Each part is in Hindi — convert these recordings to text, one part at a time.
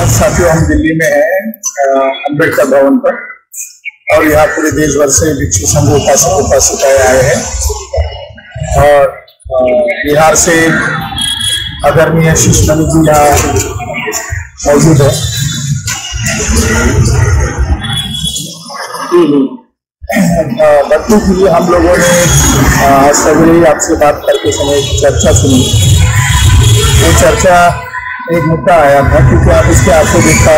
आज साथियों हम दिल्ली में हैं अम्बेडकर भवन पर और यहाँ पूरे देश भर से भिक्षु संघ उपासिकाएं आए हैं और बिहार से आदरणीय शिष्टमणि जी यहाँ मौजूद है। बच्चों के लिए हम लोगों ने सवेरे आपसे बात करके समय चर्चा सुनी। वो चर्चा एक मुद्दा आया था क्योंकि आप इसके आंखों का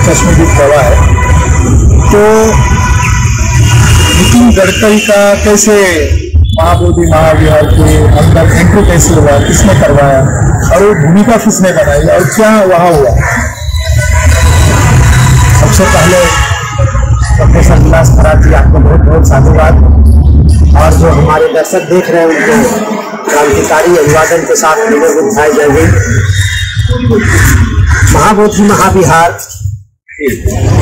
चश्मदीद गवाह है। तो नितिन गडकरी का कैसे महाबोधि महाविहार के अंदर एंट्री कैसे हुआ, किसने करवाया और वो भूमिका किसने बनाई और क्या वहाँ हुआ। सबसे पहले प्रोफेसर विलास खरात जी आपको बहुत बहुत साधुवाद, और जो हमारे दर्शक देख रहे हैं उनको क्रांतिकारी अभिवादन के साथ विधाई जाएगी। महाबोधि महाविहार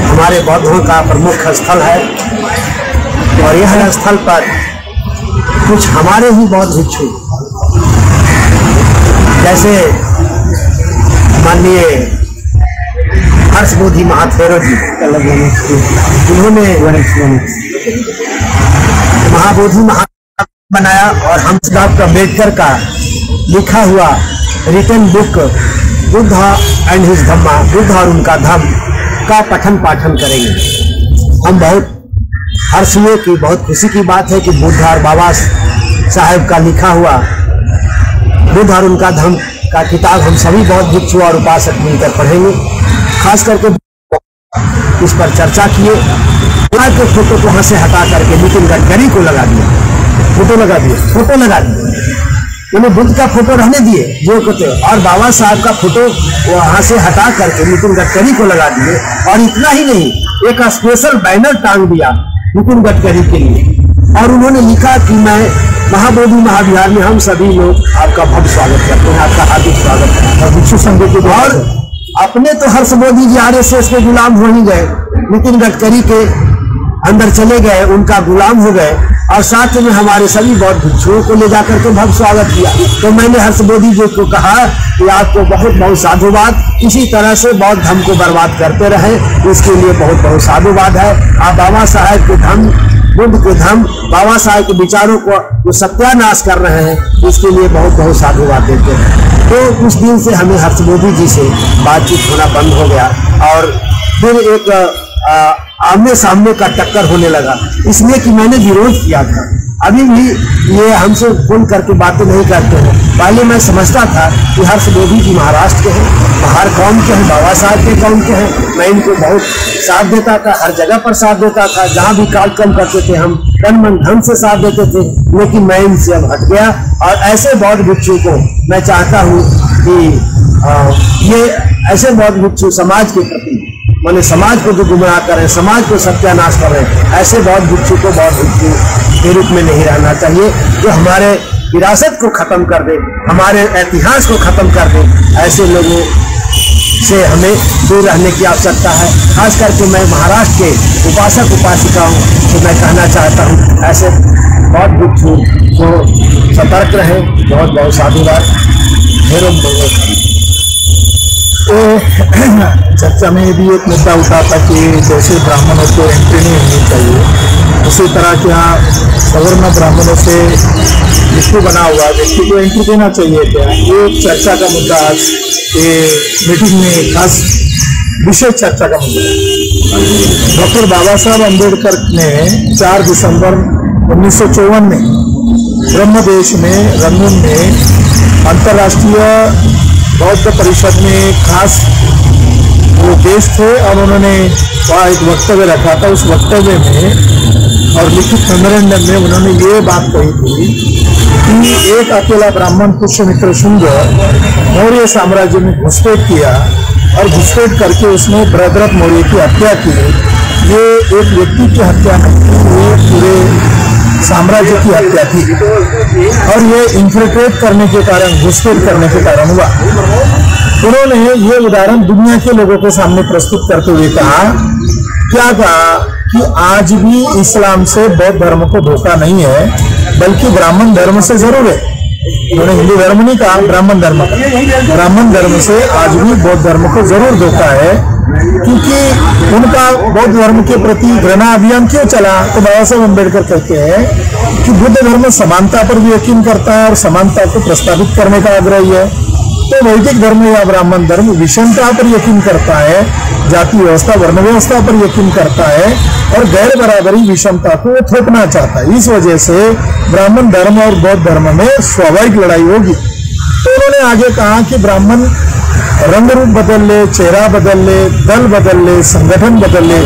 हमारे बौद्धों का प्रमुख स्थल है और यह स्थल पर कुछ हमारे ही बौद्ध भिक्षु जैसे माननीय हर्षबोधि महाथेरो जी, जिन्होंने महाबोधि महाविहार बनाया और हम डॉक्टर अम्बेडकर का लिखा हुआ written book Buddha and his Dhamma, Buddha और उनका धम्म का पठन पाठन करेंगे। हम बहुत हर्ष हुए कि बहुत खुशी की बात है कि बुद्ध और बाबा साहेब का लिखा हुआ बुद्ध और उनका धम्म का किताब हम सभी बौद्ध भिक्षु और उपासक मिलकर पढ़ेंगे। खास करके इस पर चर्चा किए। के फोटो को वहां से हटा करके नितिन गडकरी को लगा दिया, फोटो लगा दिए उन्हें बुद्ध का फोटो रहने दिए जो कहते, और बाबा साहब का फोटो वहां से हटा करके नितिन गडकरी को लगा दिए। और इतना ही नहीं, एक स्पेशल बैनर टांग दिया नितिन गडकरी के लिए और उन्होंने लिखा कि मैं महाबोधि महाविहार में हम सभी लोग आपका भव्य स्वागत करते हैं, आपका हार्दिक स्वागत है। और भिक्षु संघ के और अपने तो हर्षबोधि जी आरएसएस के गुलाम हो ही गए, नितिन गडकरी के अंदर चले गए, उनका गुलाम हो गए और साथ में हमारे सभी बौद्ध भिक्षुओं को ले जाकर के भव्य स्वागत किया। तो मैंने हर्षबोधि जी को कहा कि आपको बहुत बहुत साधुवाद, इसी तरह से बौद्ध धर्म को बर्बाद करते रहे, इसके लिए बहुत बहुत साधुवाद है। आप बाबा साहेब के धर्म, बुद्ध के धर्म, बाबा साहेब के विचारों को जो सत्यानाश कर रहे हैं, इसके लिए बहुत बहुत साधुवाद देते हैं। तो उस दिन से हमें हर्षबोधि जी से बातचीत होना बंद हो गया और फिर एक आमने सामने का टक्कर होने लगा, इसलिए कि मैंने विरोध किया था। अभी भी ये हमसे फोन करके बातें नहीं करते हैं। पहले मैं समझता था कि हर्षबोधि जी महाराष्ट्र के हैं, बाहर कौम के हैं, बाबा साहब के कौम के हैं। मैं इनको बहुत साथ देता था, हर जगह पर साथ देता था, जहाँ भी कार्यक्रम करते थे हम तन मन धन से साथ देते थे। लेकिन मैं इनसे अब हट गया और ऐसे बौद्ध भिक्षु को मैं चाहता हूँ कि ये ऐसे बौद्ध भिक्षु समाज के प्रति, माने समाज को जो गुमराह करें, समाज को सत्यानाश करें, ऐसे बौद्ध भिक्षु को बौद्ध भिक्षु के रूप में नहीं रहना चाहिए, जो हमारे विरासत को खत्म कर दे, हमारे इतिहास को खत्म कर दे। ऐसे लोगों से हमें दूर रहने की आवश्यकता है। खास करके मैं महाराष्ट्र के उपासक उपासिकाओं को मैं कहना चाहता हूँ, ऐसे बौद्ध भिक्षु को सतर्क रहे। बहुत बहुत साधुवाद। तो चर्चा में भी एक मुद्दा उठा था कि जैसे ब्राह्मणों को एंट्री नहीं होनी चाहिए, उसी तरह के यहाँ सवर्ण ब्राह्मणों से भिक्षु बना हुआ व्यक्ति को एंट्री देना चाहिए क्या, ये चर्चा का मुद्दा आज ये मीटिंग में खास विशेष चर्चा का मुद्दा है। डॉक्टर बाबा साहब अम्बेडकर ने 4 दिसंबर 1954 में ब्रह्मदेश में रंगून में अंतर्राष्ट्रीय बौद्ध परिषद में खास वो गेस्ट थे और उन्होंने वहाँ एक वक्तव्य रखा था। उस वक्तव्य में और लिखित मेमोरेंडम में उन्होंने ये बात कही थी कि एक अकेला ब्राह्मण पुष्यमित्र शुंग मौर्य साम्राज्य में घुसपैठ किया और घुसपैठ करके उसने भरतद्रथ मौर्य की हत्या की। ये एक व्यक्ति की हत्या नहीं, ये पूरे साम्राज्य की हत्या थी और ये इन्फिल्ट्रेट करने के कारण, घुसपैठ करने के कारण हुआ। उन्होंने ये उदाहरण दुनिया के लोगों के सामने प्रस्तुत करते हुए कहा कि आज भी इस्लाम से बौद्ध धर्म को धोखा नहीं है, बल्कि ब्राह्मण धर्म से जरूर है। उन्होंने हिंदू धर्म नहीं कहा, ब्राह्मण धर्म। ब्राह्मण धर्म से आज भी बौद्ध धर्म को जरूर धोखा है, क्योंकि उनका बौद्ध धर्म के प्रति घृणा अभियान क्यों चला? तो बाबा साहब अम्बेडकर कहते हैं कि बुद्ध धर्म समानता पर भी यकीन करता है और समानता को प्रस्तावित करने का आग्रही है। तो वैदिक धर्म या ब्राह्मण धर्म विषमता पर यकीन करता है, जाति व्यवस्था वर्ण व्यवस्था पर यकीन करता है और गैर बराबरी विषमता को थोपना चाहता है। इस वजह से ब्राह्मण धर्म और बौद्ध धर्म में स्वाभाविक लड़ाई होगी। तो उन्होंने आगे कहा कि ब्राह्मण रंग रूप बदल ले, चेहरा बदल ले, दल बदल ले, संगठन बदल ले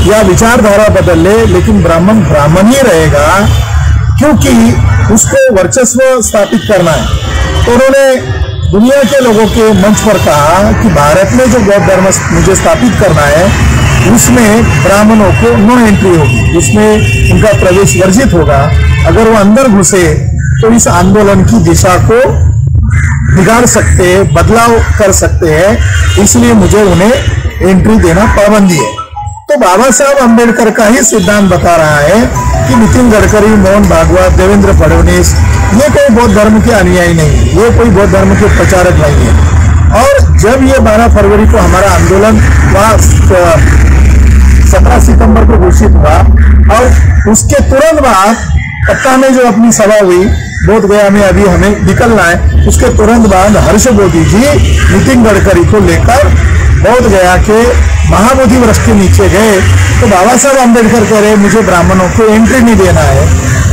या विचारधारा बदल ले, लेकिन ब्राह्मण ब्राह्मण ही रहेगा, क्योंकि उसको वर्चस्व स्थापित करना है। तो उन्होंने दुनिया के लोगों के मंच पर कहा कि भारत में जो बौद्ध धर्म मुझे स्थापित करना है, उसमें ब्राह्मणों को नो एंट्री होगी, उसमें उनका प्रवेश वर्जित होगा। अगर वो अंदर घुसे तो इस आंदोलन की दिशा को बिगाड़ सकते हैं, बदलाव कर सकते हैं, इसलिए मुझे उन्हें एंट्री देना पाबंदी है। तो बाबा साहब अम्बेडकर का ही सिद्धांत बता रहा है कि नितिन गडकरी, मोहन भागवत, देवेंद्र फडणवीस ये कोई बौद्ध धर्म के अनुयायी नहीं, ये कोई बौद्ध धर्म के प्रचारक नहीं है। और जब ये 12 फरवरी को हमारा आंदोलन वहाँ 17 सितंबर को घोषित हुआ और उसके तुरंत बाद पटना में जो अपनी सभा हुई, बोध गया में अभी हमें निकलना है, उसके तुरंत बाद हर्ष बोधी जी नितिन गडकरी को लेकर बोध गया के महाबोधि वृक्ष के नीचे गए। तो बाबा साहब अम्बेडकर कह रहे मुझे ब्राह्मणों को एंट्री नहीं देना है,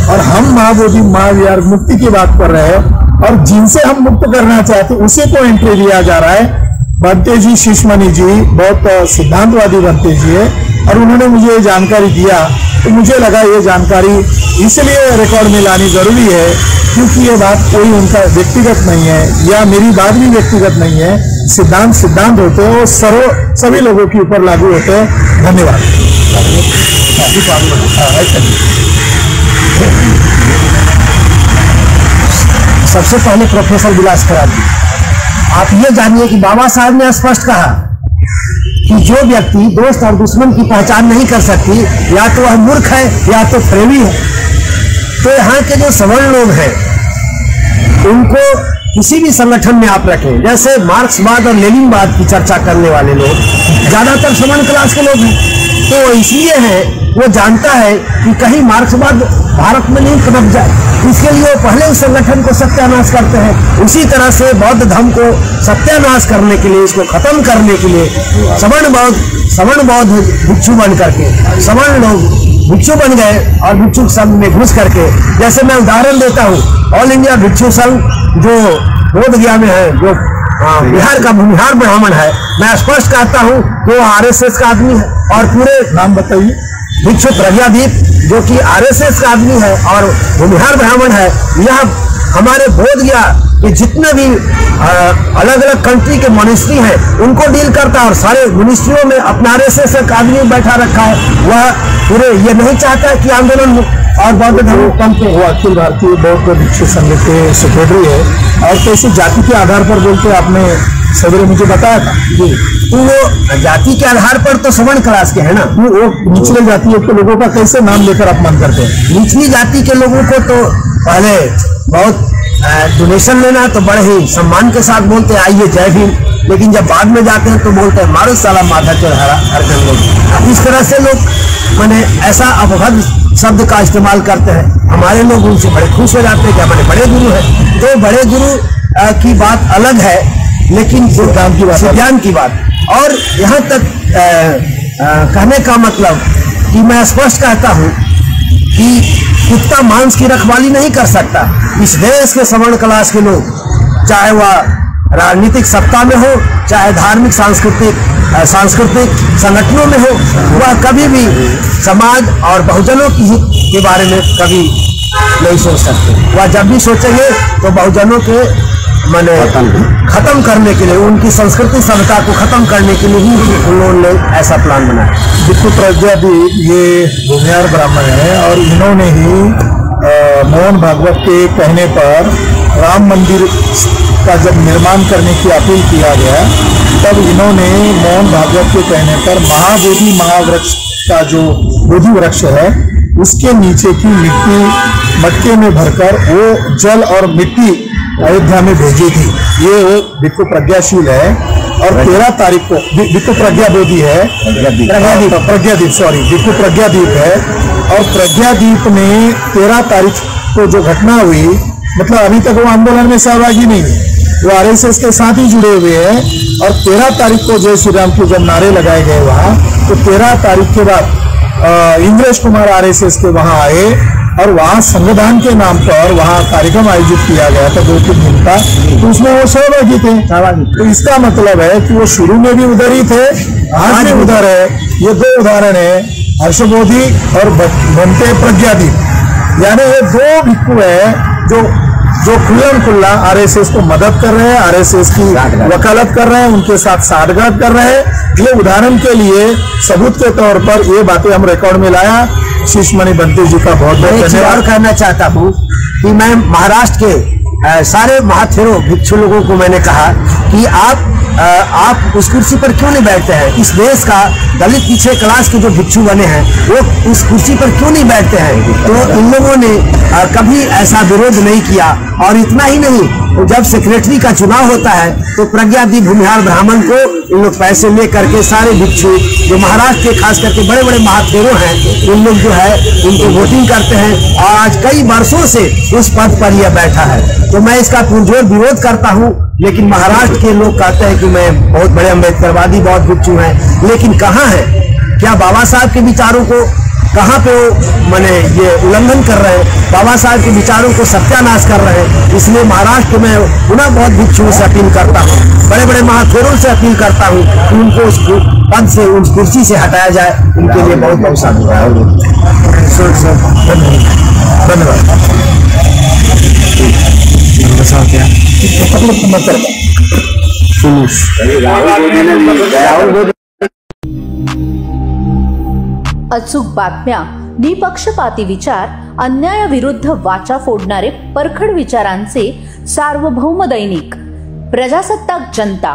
और हम महाबोधि महाविहार मुक्ति की बात कर रहे हैं और जिनसे हम मुक्त करना चाहते उसी को एंट्री दिया जा रहा है। बनते जी शिशमणि जी बहुत सिद्धांतवादी बनते जी है और उन्होंने मुझे ये जानकारी दिया, तो मुझे लगा ये जानकारी इसलिए रिकॉर्ड में लानी जरूरी है क्योंकि ये बात कोई उनका व्यक्तिगत नहीं है या मेरी बात भी व्यक्तिगत नहीं है। सिद्धांत सिद्धांत होते हैं और सभी लोगों के ऊपर लागू होते हैं। धन्यवाद। सबसे पहले प्रोफेसर विलास करार जी, आप ये जानिए कि बाबा साहब ने स्पष्ट कहा कि जो व्यक्ति दोस्त और दुश्मन की पहचान नहीं कर सकती, या तो वह मूर्ख है या तो प्रेमी है। तो यहाँ के जो सवर्ण लोग हैं उनको किसी भी संगठन में आप रखें, जैसे मार्क्सवाद और लेनिनवाद की चर्चा करने वाले लोग ज्यादातर सवर्ण क्लास के लोग हैं। तो वो इसलिए है, वो जानता है कि कहीं मार्क्सवाद भारत में नहीं पनप जाए, इसके लिए वो पहले उस संगठन को सत्यानाश करते हैं। उसी तरह से बौद्ध धर्म को सत्यानाश करने के लिए, इसको खत्म करने के लिए सवर्ण बौद्ध भिक्षु बन करके सवर्ण लोग भिक्षु बन गए और भिक्षु संघ में घुस करके, जैसे मैं उदाहरण देता हूँ, ऑल इंडिया भिक्षु संघ जो बोध गया में है, जो बिहार का भूमिहार ब्राह्मण है, मैं स्पष्ट कहता हूँ वो आरएसएस का आदमी है। और पूरे नाम बताइए। भिक्षु प्रज्ञादीप जो कि आरएसएस का आदमी है और भूमिहार ब्राह्मण है। यह हमारे बोध गया कि जितने भी अलग अलग कंट्री के मॉनेस्ट्री हैं उनको डील करता है और सारे मिनिस्ट्रियों में अपना आरएसएस का आदमी बैठा रखा है। वह पूरे ये नहीं चाहता कि आंदोलन और बौद्ध धर्म पनपे। वो अखिल भारतीय बौद्ध भिक्षु संघ के सेक्रेटरी है और कैसे जाति के आधार पर बोलते आपने सवेरे मुझे बताया था जी। तो वो जाति के आधार पर तो सवर्ण क्लास के है ना, वो निचले जाति के लोगों का कैसे नाम लेकर अपमान करते हैं? निचली जाति के लोगों को तो पहले बहुत डोनेशन लेना तो बड़े ही सम्मान के साथ बोलते हैं आइए जय भीम, लेकिन जब बाद में जाते हैं तो बोलते हैं मारो साला माधा चढ़ा हर लोग। इस तरह से लोग मैंने ऐसा अपभ्रंश शब्द का इस्तेमाल करते हैं। हमारे लोग उनसे बड़े खुश हो जाते हैं कि हमारे बड़े गुरु हैं। तो बड़े गुरु की बात अलग है, लेकिन सिद्धांत की बात और यहाँ तक कहने का मतलब कि मैं स्पष्ट कहता हूँ कि कुत्ता मांस की रखवाली नहीं कर सकता। इस देश के सवर्ण क्लास के लोग, चाहे वह राजनीतिक सत्ता में हो, चाहे धार्मिक सांस्कृतिक संगठनों में हो, वह कभी भी समाज और बहुजनों की हित के बारे में कभी नहीं सोच सकते। वह जब भी सोचेंगे तो बहुजनों के मैंने खत्म करने के लिए, उनकी संस्कृति सभ्यता को खत्म करने के लिए ही उन्होंने ऐसा प्लान बनाया। भिक्षु प्रज्ञादीप ये भूमिहार ब्राह्मण है और इन्होंने ही मोहन भागवत के कहने पर राम मंदिर का जब निर्माण करने की अपील किया गया, तब इन्होंने मोहन भागवत के कहने पर महाबोधि महावृक्ष का जो बोधि वृक्ष है उसके नीचे की मिट्टी मटके में भरकर वो जल और मिट्टी अयोध्या में भेजी थी। ये भिक्खु प्रज्ञाशील है और 13 तारीख को भिक्खु प्रज्ञाबोधि है, प्रज्ञादीप सॉरी भिक्खु प्रज्ञादीप है। और प्रज्ञादीप में 13 तारीख को जो घटना हुई, मतलब अभी तक वो आंदोलन में सहभागी नहीं है, वो आरएसएस के साथ ही जुड़े हुए हैं। और 13 तारीख को जय श्री राम के जब नारे लगाए गए वहां, तो 13 तारीख के बाद इंद्रेश कुमार आरएसएस के वहां आए और वहां संविधान के नाम पर वहां कार्यक्रम आयोजित किया गया था 2-3 दिन का, तो उसमें वो सहभागी थे। तो इसका मतलब है कि वो शुरू में भी उधर ही थे, आज भी उधर है। ये 2 उदाहरण है, हर्षबोधि और बनते प्रज्ञादीप, यानी ये 2 भिक्खु है जो खुल्ला आरएसएस को मदद कर रहे हैं, आरएसएस की वकालत कर रहे हैं, उनके साथ साठगांठ कर रहे हैं। ये उदाहरण के लिए सबूत के तौर पर ये बातें हम रिकॉर्ड में लाया। शीशमणि बंटी जी का बहुत बहुत धन्यवाद कहना चाहता हूँ कि मैं महाराष्ट्र के सारे महाथेरों भिक्षु लोगों को मैंने कहा कि आप उस कुर्सी पर क्यों नहीं बैठते हैं। इस देश का दलित पिछड़े क्लास के जो भिक्षु बने हैं वो उस कुर्सी पर क्यों नहीं बैठते हैं। तो इन लोगों ने कभी ऐसा विरोध नहीं किया। और इतना ही नहीं, तो जब सेक्रेटरी का चुनाव होता है तो प्रज्ञादीप भूमिहार ब्राह्मण को इन लोग पैसे ले करके सारे भिक्षु जो महाराष्ट्र के खास करके बड़े बड़े महाथेरों हैं, उन लोग जो है उनको वोटिंग करते हैं और आज कई वर्षों से उस पद पर यह बैठा है। तो मैं इसका पुरजोर विरोध करता हूँ। लेकिन महाराष्ट्र के लोग कहते हैं कि मैं बहुत बड़े अम्बेडकरवादी बहुत भिक्षु हैं, लेकिन कहाँ है? क्या बाबा साहब के विचारों को कहाँ पे वो माने ये उल्लंघन कर रहे हैं, बाबा साहब के विचारों को सत्यानाश कर रहे हैं। इसलिए महाराष्ट्र में पुनः बहुत भिक्षुओं से अपील करता हूँ, बड़े बड़े महाथेरों से अपील करता हूँ कि उनको उस पद से उस कुर्सी से हटाया जाए। उनके लिए बहुत बहुत धन्यवाद। अचूक बातम्या, निपक्षपाती विचार, अन्यायाविरुद्ध वाचा फोडणारे परखड विचारांचे सार्वभौम दैनिक प्रजासत्ताक जनता।